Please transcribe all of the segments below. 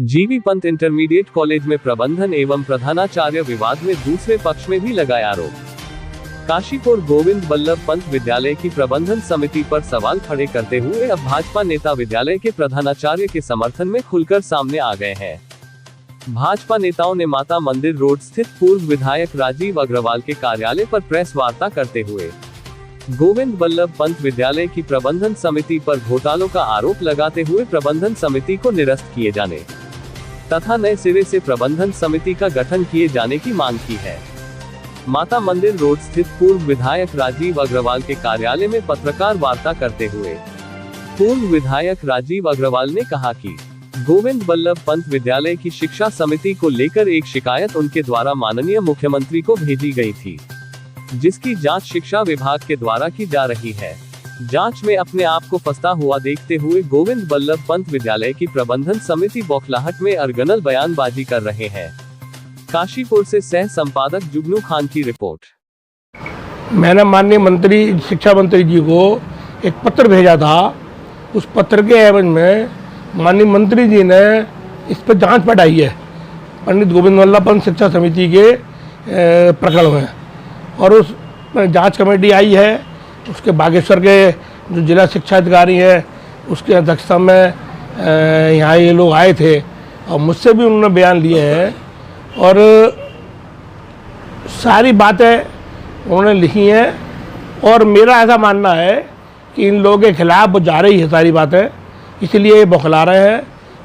GB Pant intermediate college में प्रबंधन एवं प्रधानाचार्य विवाद में दूसरे पक्ष में भी लगाए आरोप। काशीपुर गोविंद बल्लभ पंत विद्यालय की प्रबंधन समिति पर सवाल खड़े करते हुए अब भाजपा नेता विद्यालय के प्रधानाचार्य के समर्थन में खुलकर सामने आ गए हैं। भाजपा नेताओं ने माता मंदिर रोड स्थित पूर्व विधायक राजीव अग्रवाल के कार्यालय पर प्रेस वार्ता करते हुए गोविंद बल्लभ पंत विद्यालय की प्रबंधन समिति पर घोटालों का आरोप लगाते हुए प्रबंधन समिति को निरस्त किए जाने तथा नए सिरे से प्रबंधन समिति का गठन किए जाने की मांग की है। माता मंदिर रोड स्थित पूर्व विधायक राजीव अग्रवाल के कार्यालय में पत्रकार वार्ता करते हुए पूर्व विधायक राजीव अग्रवाल ने कहा कि गोविंद बल्लभ पंत विद्यालय की शिक्षा समिति को लेकर एक शिकायत उनके द्वारा माननीय मुख्यमंत्री को भेजी गई थी, जिसकी जांच शिक्षा विभाग के द्वारा की जा रही है। जांच में अपने आप को फंसता हुआ देखते हुए गोविंद बल्लभ पंत विद्यालय की प्रबंधन समिति बौखलाहट में अरगनल बयानबाजी कर रहे हैं। काशीपुर से सह संपादक जुगनू खान की रिपोर्ट। मैंने माननीय मंत्री शिक्षा मंत्री जी को एक पत्र भेजा था। उस पत्र के एवज में माननीय मंत्री जी ने इस पर जांच बढ़ाई है पंडित गोविंद बल्लभ पंत शिक्षा समिति के प्रकरण में, और उस जांच कमेटी आई है। उसके बागेश्वर के जो जिला शिक्षा अधिकारी हैं उसके अध्यक्षता में यहाँ ये लोग आए थे और मुझसे भी उन्होंने बयान लिए हैं और सारी बातें उन्होंने लिखी हैं। और मेरा ऐसा मानना है कि इन लोगों के खिलाफ वो जा रही है सारी बातें, इसलिए ये बौखला रहे हैं,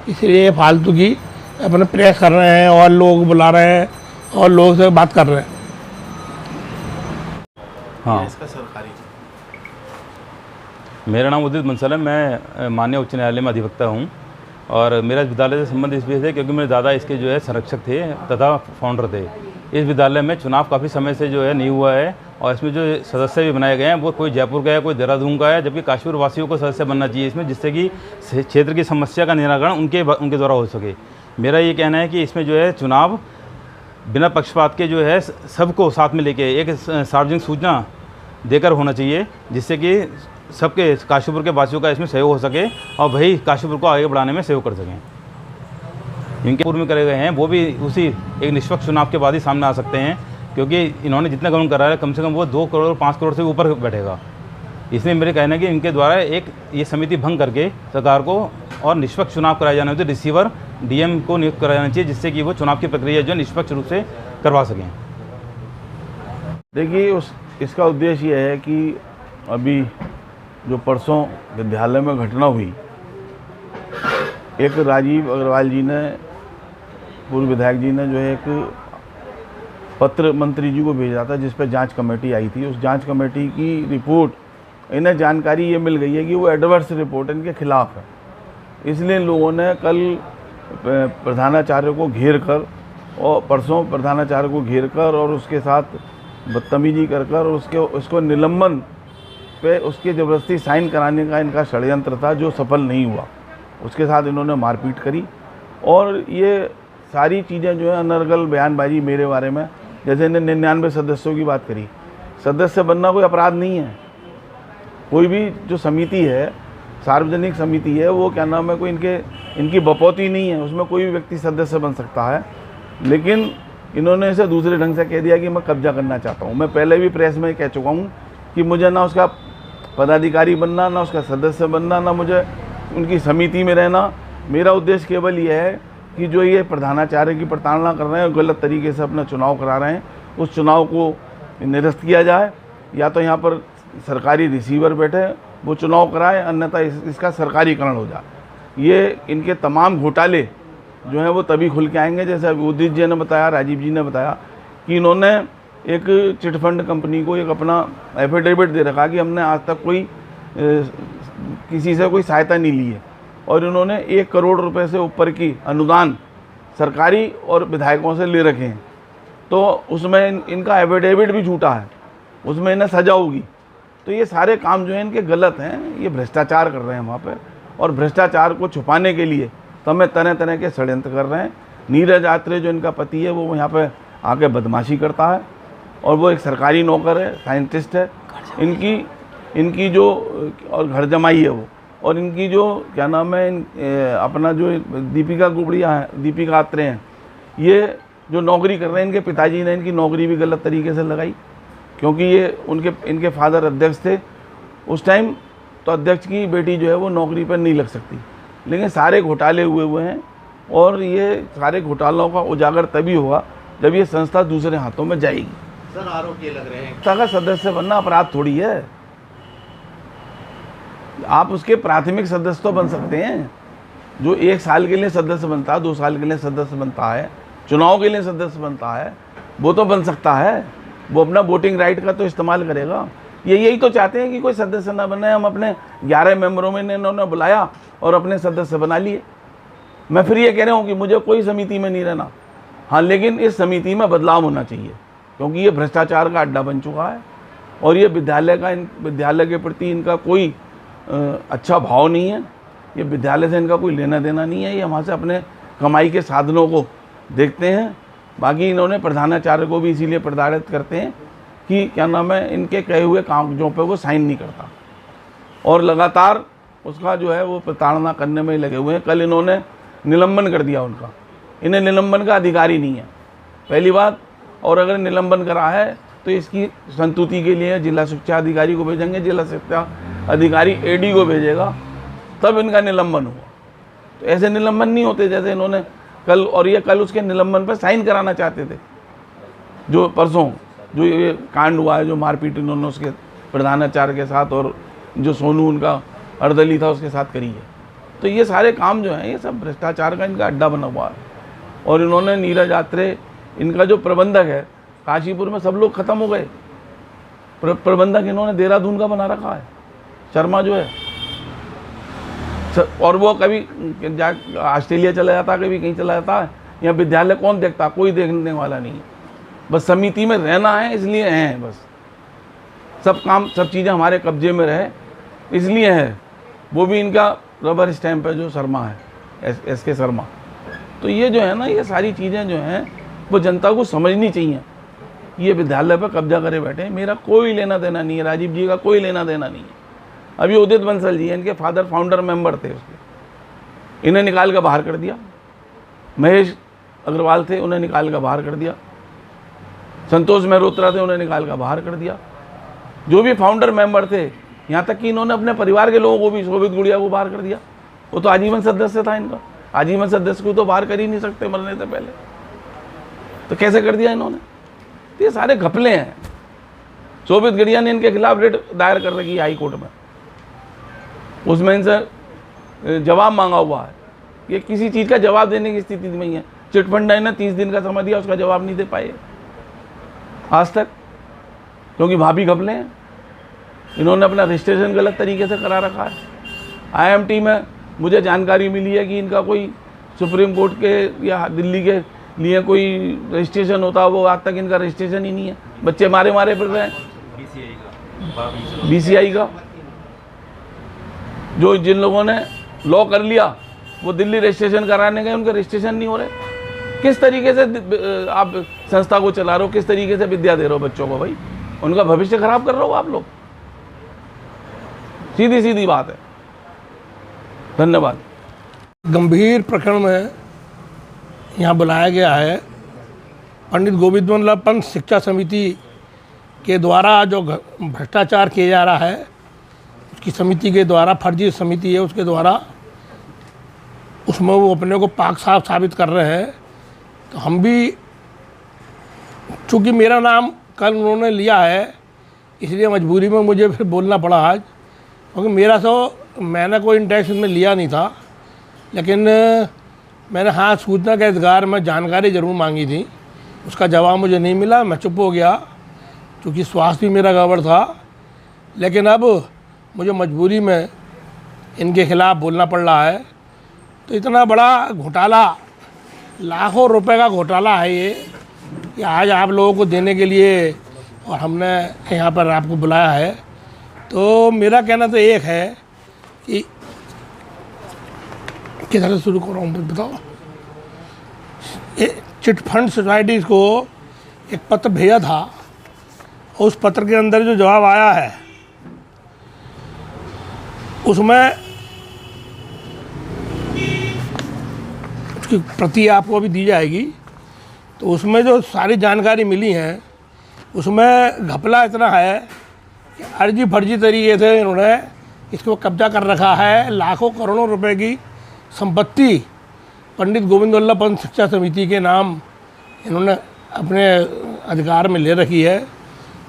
इसलिए फालतू की अपने प्रेस कर रहे हैं और लोग बुला रहे हैं और लोगों से बात कर रहे हैं। हाँ, इसका सरकारी मेरा नाम उदित बंसल है। मैं माननीय उच्च न्यायालय में अधिवक्ता हूँ और मेरा विद्यालय से संबंध इस वजह से क्योंकि मेरे दादा इसके जो है संरक्षक थे तथा फाउंडर थे। इस विद्यालय में चुनाव काफ़ी समय से जो है नहीं हुआ है और इसमें जो सदस्य भी बनाए गए हैं वो कोई जयपुर का है, कोई देहरादून का है, जबकि काशीपुर वासियों को सदस्य बनना चाहिए इसमें, जिससे कि क्षेत्र की समस्या का निराकरण उनके द्वारा हो सके। मेरा ये कहना है कि इसमें जो है चुनाव बिना पक्षपात के जो है सबको साथ में लेके एक सार्वजनिक सूचना देकर होना चाहिए, जिससे कि सबके काशीपुर के वासियों का इसमें सहयोग हो सके और वही काशीपुर को आगे बढ़ाने में सहयोग कर सकें। इनके पूर्व में करे गए हैं वो भी उसी एक निष्पक्ष चुनाव के बाद ही सामने आ सकते हैं, क्योंकि इन्होंने जितना गबन करा है कम से कम वो 2 करोड़ 5 करोड़ से ऊपर बैठेगा। इसलिए मेरे कहना है कि इनके द्वारा एक ये समिति भंग करके सरकार को और निष्पक्ष चुनाव कराए जाने चाहिए। रिसीवर डीएम को नियुक्त कराया जाना चाहिए, जिससे कि वो चुनाव की प्रक्रिया जो निष्पक्ष रूप से करवा सकें। देखिए इसका उद्देश्य ये है कि अभी जो परसों विद्यालय में घटना हुई, एक राजीव अग्रवाल जी ने, पूर्व विधायक जी ने जो है एक पत्र मंत्री जी को भेजा था जिस पर जांच कमेटी आई थी। उस जांच कमेटी की रिपोर्ट इन्हें जानकारी ये मिल गई है कि वो एडवर्स रिपोर्ट इनके खिलाफ है। इसलिए लोगों ने कल प्रधानाचार्य को घेर कर और परसों प्रधानाचार्य को घेर कर और उसके साथ बदतमीजी कर कर उसको निलंबन पे उसके ज़बरदस्ती साइन कराने का इनका षड्यंत्र था, जो सफल नहीं हुआ। उसके साथ इन्होंने मारपीट करी और ये सारी चीज़ें जो है अनर्गल बयानबाजी मेरे बारे में, जैसे इन्हें 99 सदस्यों की बात करी। सदस्य बनना कोई अपराध नहीं है। कोई भी जो समिति है, सार्वजनिक समिति है, वो क्या नाम है, कोई इनकी बपौती नहीं है, उसमें कोई भी व्यक्ति सदस्य बन सकता है। लेकिन इन्होंने इसे दूसरे ढंग से कह दिया कि मैं कब्जा करना चाहता हूँ। मैं पहले भी प्रेस में कह चुका हूँ कि मुझे ना उसका पदाधिकारी बनना, ना उसका सदस्य बनना, ना मुझे उनकी समिति में रहना। मेरा उद्देश्य केवल ये है कि जो ये प्रधानाचार्य की प्रताड़ना कर रहे हैं, गलत तरीके से अपना चुनाव करा रहे हैं, उस चुनाव को निरस्त किया जाए। या तो यहाँ पर सरकारी रिसीवर बैठे वो चुनाव कराए, अन्यथा इसका सरकारीकरण हो जाए। ये इनके तमाम घोटाले जो हैं वो तभी खुल के आएंगे, जैसे उदित जी ने बताया, राजीव जी ने बताया कि इन्होंने एक चिटफंड कंपनी को एक अपना एफिडेविट दे रखा कि हमने आज तक कोई किसी से कोई सहायता नहीं ली है, और इन्होंने 1 करोड़ रुपए से ऊपर की अनुदान सरकारी और विधायकों से ले रखे हैं। तो उसमें इनका एफिडेविट भी झूठा है, उसमें इन्हें सजा होगी। तो ये सारे काम जो हैं इनके गलत हैं, ये भ्रष्टाचार कर रहे हैं वहाँ पे, और भ्रष्टाचार को छुपाने के लिए हमें तरह तरह के षड्यंत्र कर रहे हैं। नीरज आत्रे जो इनका पति है वो यहाँ पे आके बदमाशी करता है, और वो एक सरकारी नौकर है, साइंटिस्ट है। इनकी जो और घर जमाई है वो, और इनकी जो क्या नाम है अपना जो दीपिका गुड़िया है, दीपिका आत्रे हैं, ये जो नौकरी कर रहे हैं, इनके पिताजी ने इनकी नौकरी भी गलत तरीके से लगाई, क्योंकि ये इनके फादर अध्यक्ष थे उस टाइम, तो अध्यक्ष की बेटी जो है वो नौकरी पर नहीं लग सकती। लेकिन सारे घोटाले हुए हैं और ये सारे घोटालों का उजागर तभी होगा जब ये संस्था दूसरे हाथों में जाएगी। सर आरोप ये लग रहे हैं संस्था का सदस्य बनना अपराध थोड़ी है। आप उसके प्राथमिक सदस्य तो बन सकते हैं, जो 1 साल के लिए सदस्य बनता है, 2 साल के लिए सदस्य बनता है, चुनाव के लिए सदस्य बनता है, वो तो बन सकता है, वो अपना वोटिंग राइट का तो इस्तेमाल करेगा। यही तो चाहते हैं कि कोई सदस्य ना बने। हम अपने 11 मेंबरों में इन्होंने बुलाया और अपने सदस्य बना लिए। मैं फिर ये कह रहा हूँ कि मुझे कोई समिति में नहीं रहना, हाँ, लेकिन इस समिति में बदलाव होना चाहिए, क्योंकि ये भ्रष्टाचार का अड्डा बन चुका है और ये विद्यालय के प्रति इनका कोई अच्छा भाव नहीं है। ये विद्यालय से इनका कोई लेना देना नहीं है, ये वहाँ से अपने कमाई के साधनों को देखते हैं। बाकी इन्होंने प्रधानाचार्य को भी इसीलिए प्रताड़ित करते हैं कि क्या नाम है, इनके कहे हुए कागजों पे वो साइन नहीं करता और लगातार उसका जो है वो प्रताड़ना करने में लगे हुए हैं। कल इन्होंने निलंबन कर दिया उनका, इन्हें निलंबन का अधिकार ही नहीं है, पहली बात। और अगर निलंबन करा है तो इसकी संतुति के लिए जिला शिक्षा अधिकारी को भेजेंगे, जिला शिक्षा अधिकारी एडी को भेजेगा, तब इनका निलंबन हुआ। तो ऐसे निलंबन नहीं होते जैसे इन्होंने कल, और ये कल उसके निलंबन पर साइन कराना चाहते थे। जो परसों जो ये कांड हुआ है, जो मारपीट इन्होंने उसके प्रधानाचार्य के साथ और जो सोनू उनका अर्दली था उसके साथ करी है, तो ये सारे काम जो हैं ये सब भ्रष्टाचार का इनका अड्डा बना हुआ है। और इन्होंने नीरज आत्रे, इनका जो प्रबंधक है काशीपुर में, सब लोग खत्म हो गए। प्रबंधक इन्होंने देहरादून का बना रखा है, शर्मा जो है, और वो कभी ऑस्ट्रेलिया चला जाता, कभी कहीं चला जाता है। यहाँ विद्यालय कौन देखता, कोई देखने वाला नहीं है, बस समिति में रहना है इसलिए हैं, बस सब काम सब चीज़ें हमारे कब्जे में रहे इसलिए है। वो भी इनका रबर स्टैंप है जो शर्मा है, एस के शर्मा। तो ये जो है ना, ये सारी चीज़ें जो हैं वो जनता को समझनी चाहिए। ये विद्यालय पर कब्जा करे बैठे हैं, मेरा कोई लेना देना नहीं है, राजीव जी का कोई लेना देना नहीं है। अभी उदित बंसल जी हैं, इनके फादर फाउंडर मेंबर थे उसके, इन्हें निकाल कर बाहर कर दिया। महेश अग्रवाल थे, उन्हें निकाल कर बाहर कर दिया। संतोष मेहरोत्रा थे, उन्हें निकाल कर बाहर कर दिया। जो भी फाउंडर मेंबर थे, यहाँ तक कि इन्होंने अपने परिवार के लोगों को भी, शोभित गुड़िया को बाहर कर दिया। वो तो आजीवन सदस्य था इनका, आजीवन सदस्य को तो बाहर कर ही नहीं सकते मरने से पहले, तो कैसे कर दिया इन्होंने? तो ये सारे घपले हैं। शोभित गुड़िया ने इनके खिलाफ रिट दायर कर रखी हाई कोर्ट में, उसमें इनसे जवाब मांगा हुआ है। ये किसी चीज़ का जवाब देने की स्थिति में ही है। चिटफंड ने 30 दिन का समय दिया, उसका जवाब नहीं दे पाए आज तक, क्योंकि भाभी घपले हैं। इन्होंने अपना रजिस्ट्रेशन गलत तरीके से करा रखा है। IMT में मुझे जानकारी मिली है कि इनका कोई सुप्रीम कोर्ट के या दिल्ली के लिए कोई रजिस्ट्रेशन होता है, वो आज तक इनका रजिस्ट्रेशन ही नहीं है। बच्चे मारे फिर रहे हैं। BCI का जो जिन लोगों ने लॉ कर लिया वो दिल्ली रजिस्ट्रेशन कराने गए, उनके रजिस्ट्रेशन नहीं हो रहे। किस तरीके से आप संस्था को चला रहे हो, किस तरीके से विद्या दे रहे हो बच्चों को? भाई उनका भविष्य खराब कर रहे हो आप लोग, सीधी बात है। धन्यवाद। गंभीर प्रकरण में यहाँ बुलाया गया है। पंडित गोविंद बल्लभ पंत शिक्षा समिति के द्वारा जो भ्रष्टाचार किया जा रहा है, उसकी समिति के द्वारा, फर्जी समिति है उसके द्वारा, उसमें वो अपने को पाक साफ साबित कर रहे हैं। तो हम भी, चूँकि मेरा नाम कल उन्होंने लिया है, इसलिए मजबूरी में मुझे फिर बोलना पड़ा आज, क्योंकि मेरा तो मैंने कोई इंटेंशन में लिया नहीं था। लेकिन मैंने हाँ सूचना के अधिकार में जानकारी ज़रूर मांगी थी, उसका जवाब मुझे नहीं मिला, मैं चुप हो गया, क्योंकि स्वास्थ्य भी मेरा गड़बड़ था। लेकिन अब मुझे मजबूरी में इनके खिलाफ़ बोलना पड़ रहा है। तो इतना बड़ा घोटाला, लाखों रुपए का घोटाला है ये, कि आज आप लोगों को देने के लिए और हमने यहाँ पर आपको बुलाया है। तो मेरा कहना तो एक है कि किधर से शुरू करूँ बताओ। चिट फंड सोसाइटीज़ को एक पत्र भेजा था, और उस पत्र के अंदर जो जवाब आया है उसमें उसकी प्रति आपको अभी दी जाएगी। तो उसमें जो सारी जानकारी मिली है उसमें घपला इतना है कि अर्जी फर्जी तरीके से इन्होंने इसको कब्जा कर रखा है। लाखों करोड़ों रुपए की संपत्ति पंडित गोविंद बल्लभ पंत शिक्षा समिति के नाम इन्होंने अपने अधिकार में ले रखी है।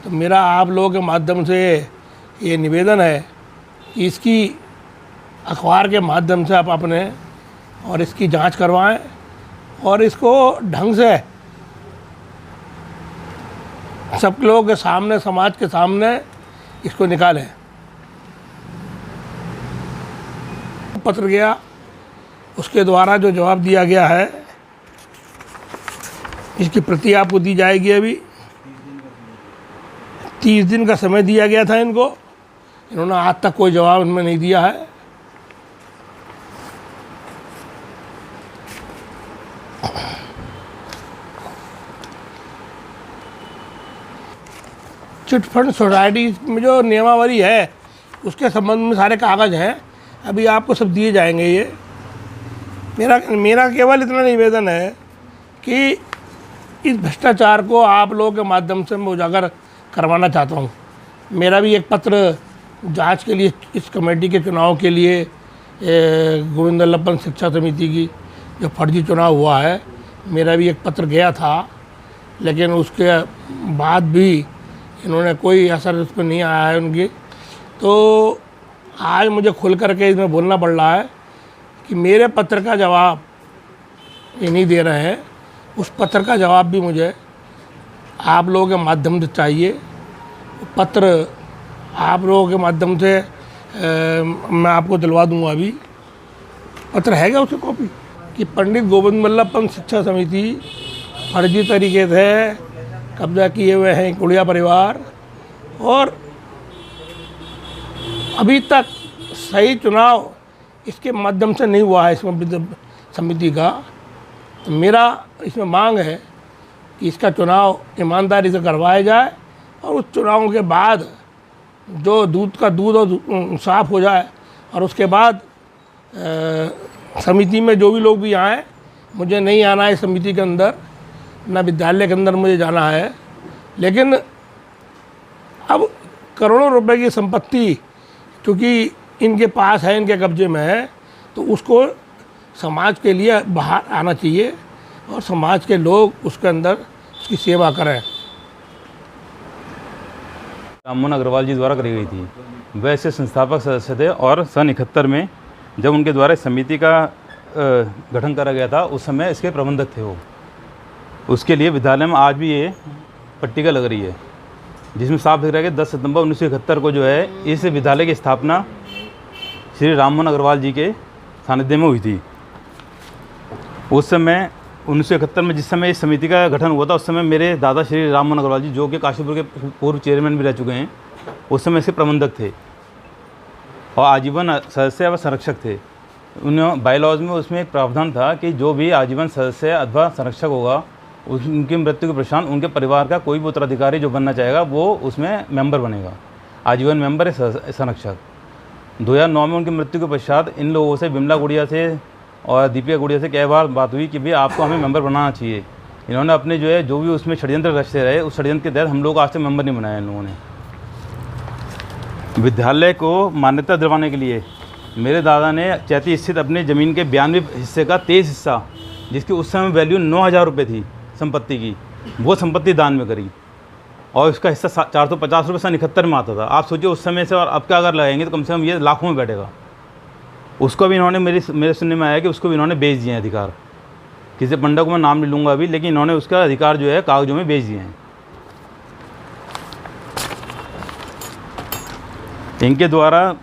तो मेरा आप लोगों के माध्यम से ये निवेदन है कि इसकी अखबार के माध्यम से आप अपने और इसकी जांच करवाएं और इसको ढंग से सब लोगों के सामने, समाज के सामने इसको निकालें। पत्र गया, उसके द्वारा जो जवाब दिया गया है इसकी प्रति आपको दी जाएगी। अभी 30 दिन का समय दिया गया था इनको, इन्होंने आज तक कोई जवाब इनमें नहीं दिया है। चिट फंड सोसाइटी में जो नियमावली है उसके संबंध में सारे कागज़ हैं, अभी आपको सब दिए जाएंगे। ये मेरा केवल इतना निवेदन है कि इस भ्रष्टाचार को आप लोगों के माध्यम से मैं उजागर करवाना चाहता हूँ। मेरा भी एक पत्र जांच के लिए, इस कमेटी के चुनाव के लिए, गोविंद बल्लभ पंत शिक्षा समिति की जो फर्जी चुनाव हुआ है, मेरा भी एक पत्र गया था, लेकिन उसके बाद भी इन्होंने कोई असर उस पर नहीं आया है उनकी। तो आज मुझे खुल करके इसमें बोलना पड़ रहा है कि मेरे पत्र का जवाब ये नहीं दे रहे हैं, उस पत्र का जवाब भी मुझे आप लोगों के माध्यम से चाहिए। पत्र आप लोगों के माध्यम से मैं आपको दिलवा दूंगा। अभी पत्र है क्या उसकी कॉपी कि पंडित गोविंद बल्लभ पंत शिक्षा समिति फर्जी तरीके से कब्जा किए हुए हैं गुड़िया परिवार, और अभी तक सही चुनाव इसके माध्यम से नहीं हुआ है इसमें समिति का। तो मेरा इसमें मांग है कि इसका चुनाव ईमानदारी से करवाया जाए और उस चुनाव के बाद जो दूध का दूध और साफ हो जाए, और उसके बाद समिति में जो भी लोग भी आएँ, मुझे नहीं आना है समिति के अंदर, ना विद्यालय के अंदर मुझे जाना है, लेकिन अब करोड़ों रुपए की संपत्ति क्योंकि इनके पास है, इनके कब्जे में है, तो उसको समाज के लिए बाहर आना चाहिए और समाज के लोग उसके अंदर उसकी सेवा करें। राममोहन अग्रवाल जी द्वारा करी गई थी। वह इसके संस्थापक सदस्य थे और सन 71 में जब उनके द्वारा इस समिति का गठन करा गया था, उस समय इसके प्रबंधक थे वो। उसके लिए विद्यालय में आज भी ये पट्टिका लग रही है, जिसमें साफ दिख रहा है कि 10 सितंबर 1971 को जो है इस विद्यालय की स्थापना श्री राममोहन अग्रवाल जी के सानिध्य में हुई थी। उस समय 1971 में जिस समय इस समिति का गठन हुआ था, उस समय मेरे दादा श्री राममोहन अग्रवाल जी, जो कि काशीपुर के पूर्व चेयरमैन भी रह चुके हैं, उस समय इसके प्रबंधक थे और आजीवन सदस्य व संरक्षक थे। उन बायलॉज में उसमें एक प्रावधान था कि जो भी आजीवन सदस्य अथवा संरक्षक होगा, उनकी मृत्यु के पश्चात उनके परिवार का कोई भी उत्तराधिकारी जो बनना चाहेगा वो उसमें मेंबर बनेगा, आजीवन मेंबर है संरक्षक। 2009 में उनकी मृत्यु के पश्चात इन लोगों से, विमला गुड़िया से और दीपिका गुड़िया से कई बार बात हुई कि भाई आपको हमें मेंबर बनाना चाहिए। इन्होंने अपने जो है जो भी उसमें षड्यंत्र रचते रहे, उस षड्यंत्र के तहत हम लोग आज तक मेंबर नहीं बनाया इन लोगों ने। विद्यालय को मान्यता दिलवाने के लिए मेरे दादा ने चैती स्थित अपनी ज़मीन के 92 हिस्से का 23 हिस्सा, जिसकी उस समय वैल्यू 9,000 रुपये थी संपत्ति की, वो संपत्ति दान में करी और इसका हिस्सा 450 रुपये सन 71 में आता था। आप सोचिए उस समय से और अब का अगर लगाएंगे तो कम से कम ये लाखों में बैठेगा। उसको भी इन्होंने मेरे सुनने में आया कि उसको भी इन्होंने बेच दिए हैं अधिकार। किसी पंडा को मैं नाम नहीं लूँगा अभी, लेकिन इन्होंने उसका अधिकार जो है कागजों में बेच दिए हैं। इनके द्वारा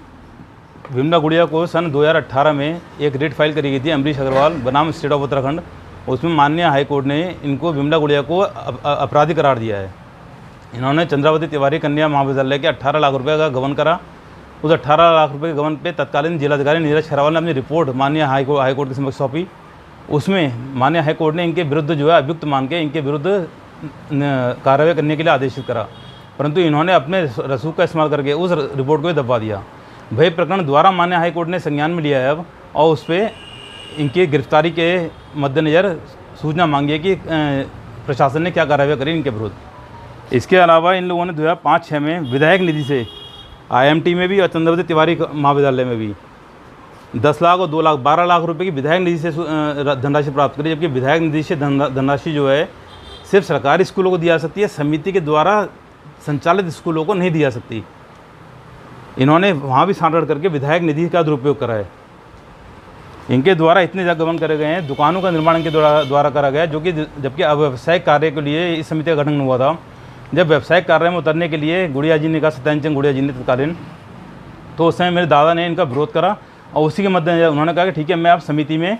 विमला गुड़िया को सन 2018 में एक रिट फाइल करी गई थी अमरीश अग्रवाल बनाम स्टेट ऑफ उत्तराखंड। उसमें माननीय हाई कोर्ट ने इनको, विमला गुड़िया को अपराधी करार दिया है। इन्होंने चंद्रावती तिवारी कन्या महाविद्यालय के 18 लाख रुपए का गबन करा। उस 18 लाख रुपए के गबन पे तत्कालीन जिलाधिकारी नीरज खैरवाल ने अपनी रिपोर्ट माननीय हाई कोर्ट के समक्ष सौंपी। उसमें माननीय हाई कोर्ट ने इनके विरुद्ध जो है अभियुक्त मान के इनके विरुद्ध कार्रवाई करने के लिए आदेशित करा, परंतु इन्होंने अपने रसूख का इस्तेमाल करके उस रिपोर्ट को दबा दिया। वही प्रकरण द्वारा माननीय हाई कोर्ट ने संज्ञान में लिया है अब, और उस पर इनकी गिरफ्तारी के मद्देनज़र सूचना मांगी है कि प्रशासन ने क्या कार्रवाई करी इनके विरुद्ध। इसके अलावा इन लोगों ने 2005-06 में विधायक निधि से IMT में भी और चंद्रवती तिवारी महाविद्यालय में भी 10 लाख और 2 लाख 12 लाख रुपए की विधायक निधि से धनराशि प्राप्त करी, जबकि विधायक निधि से धनराशि जो है सिर्फ सरकारी स्कूलों को दी जा सकती है, समिति के द्वारा संचालित स्कूलों को नहीं दी जा सकती। इन्होंने वहाँ भी सांकड़ करके विधायक निधि का दुरुपयोग करा है। इनके द्वारा इतने गबन करे गए हैं, दुकानों का निर्माण इनके द्वारा करा गया, जो कि जबकि अव्यवसायिक कार्य के लिए इस समिति का गठन हुआ था। जब व्यावसायिक कार्य में उतरने के लिए गुड़िया जी ने कहा, सत्यानंद गुड़िया जी ने तत्कालीन, तो उस समय मेरे दादा ने इनका विरोध करा और उसी के मद्देनजर उन्होंने कहा कि ठीक है, मैं आप समिति में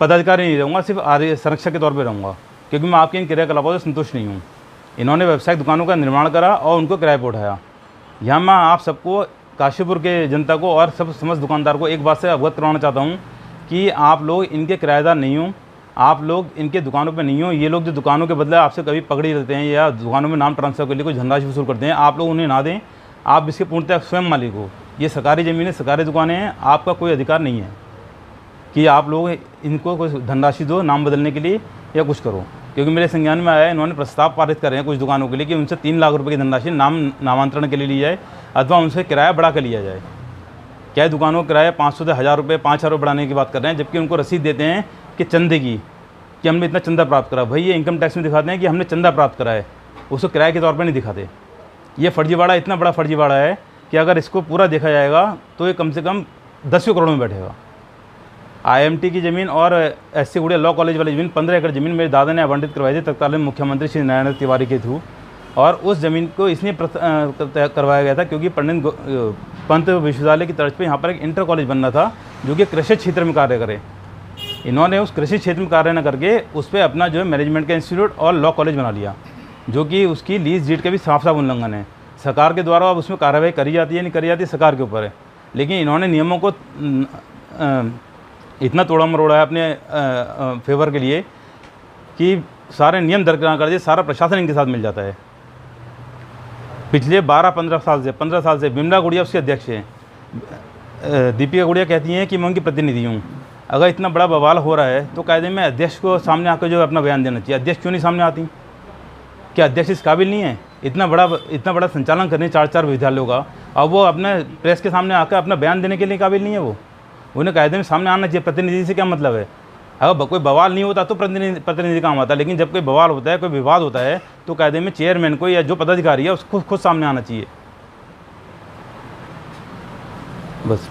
पदाधिकारी नहीं रहूँगा, सिर्फ संरक्षक के तौर पर रहूँगा, क्योंकि मैं आपके इन क्रियाकलापों से संतुष्ट नहीं हूँ। इन्होंने व्यावसायिक दुकानों का निर्माण करा और उनको किराए पर उठाया। यहाँ मैं आप सबको, काशीपुर के जनता को और सब समस्त दुकानदार को एक बात से अवगत करवाना चाहता हूँ कि आप लोग इनके किराएदार नहीं हो, आप लोग इनके दुकानों पे नहीं हो। ये लोग जो दुकानों के बदले आपसे कभी पकड़ी लेते हैं या दुकानों में नाम ट्रांसफ़र के लिए कुछ धनराशि वसूल करते हैं, आप लोग उन्हें ना दें। आप इसके पूर्णतः स्वयं मालिक हो। ये सरकारी ज़मीनें, सरकारी दुकानें हैं, आपका कोई अधिकार नहीं है कि आप लोग इनको कुछ धनराशि दो नाम बदलने के लिए या कुछ करो। क्योंकि मेरे संज्ञान में आया, इन्होंने प्रस्ताव पारित करे हैं कुछ दुकानों के लिए कि उनसे 3 लाख रुपए की धनराशि नामांतरण के लिए ली जाए अथवा उनसे किराया बढ़ा कर लिया जाए। क्या दुकानों का किराया 500 से 1000 रुपये 5000 रुपये बढ़ाने की बात कर रहे हैं, जबकि उनको रसीद देते हैं कि चंदे की, कि हमने इतना चंदा प्राप्त करा। भाई ये इनकम टैक्स में दिखाते हैं कि हमने चंदा प्राप्त करा है, उसको किराए के तौर पर नहीं दिखाते। ये फर्जीवाड़ा इतना बड़ा फर्जीवाड़ा है कि अगर इसको पूरा देखा जाएगा तो ये कम से कम 10 करोड़ में बैठेगा। IMT की ज़मीन और SC गुड़िया लॉ कॉलेज वाली ज़मीन 15 एकड़ ज़मीन मेरे दादा ने आवंटित करवाई थी तत्कालीन मुख्यमंत्री श्री नारायण तिवारी के थ्रू, और उस ज़मीन को इसलिए करवाया गया था क्योंकि पंत विश्वविद्यालय की तर्ज पे यहाँ पर एक इंटर कॉलेज बनना था जो कि कृषि क्षेत्र में कार्य करे। इन्होंने उस कृषि क्षेत्र में कार्य न करके उस पर अपना जो है मैनेजमेंट का इंस्टीट्यूट और लॉ कॉलेज बना लिया, जो कि उसकी लीज डीड का भी साफ साफ उल्लंघन है। सरकार के द्वारा अब उसमें कार्रवाई करी जाती है नहीं करी जाती, सरकार के ऊपर है। लेकिन इन्होंने नियमों को इतना तोड़ा मरोड़ा है अपने फेवर के लिए कि सारे नियम दरकिनार कर दिए, सारा प्रशासन इनके साथ मिल जाता है। पिछले 12-15 साल से बिमला गुड़िया उसके अध्यक्ष हैं। दीपिका गुड़िया कहती हैं कि मैं उनकी प्रतिनिधि हूँ। अगर इतना बड़ा बवाल हो रहा है तो कायदे में अध्यक्ष को सामने आकर जो अपना बयान देना चाहिए। अध्यक्ष क्यों नहीं सामने आती? क्या अध्यक्ष इस काबिल नहीं है इतना बड़ा संचालन करने 4 विद्यालयों का? अब वो अपने प्रेस के सामने आकर अपना बयान देने के लिए काबिल नहीं है। वो उन्हें कायदे में सामने आना चाहिए। प्रतिनिधि से क्या मतलब है? अगर कोई बवाल नहीं होता तो प्रतिनिधि काम आता, लेकिन जब कोई बवाल होता है, कोई विवाद होता है, तो कायदे में चेयरमैन को या जो पदाधिकारी है उसको खुद सामने आना चाहिए। बस।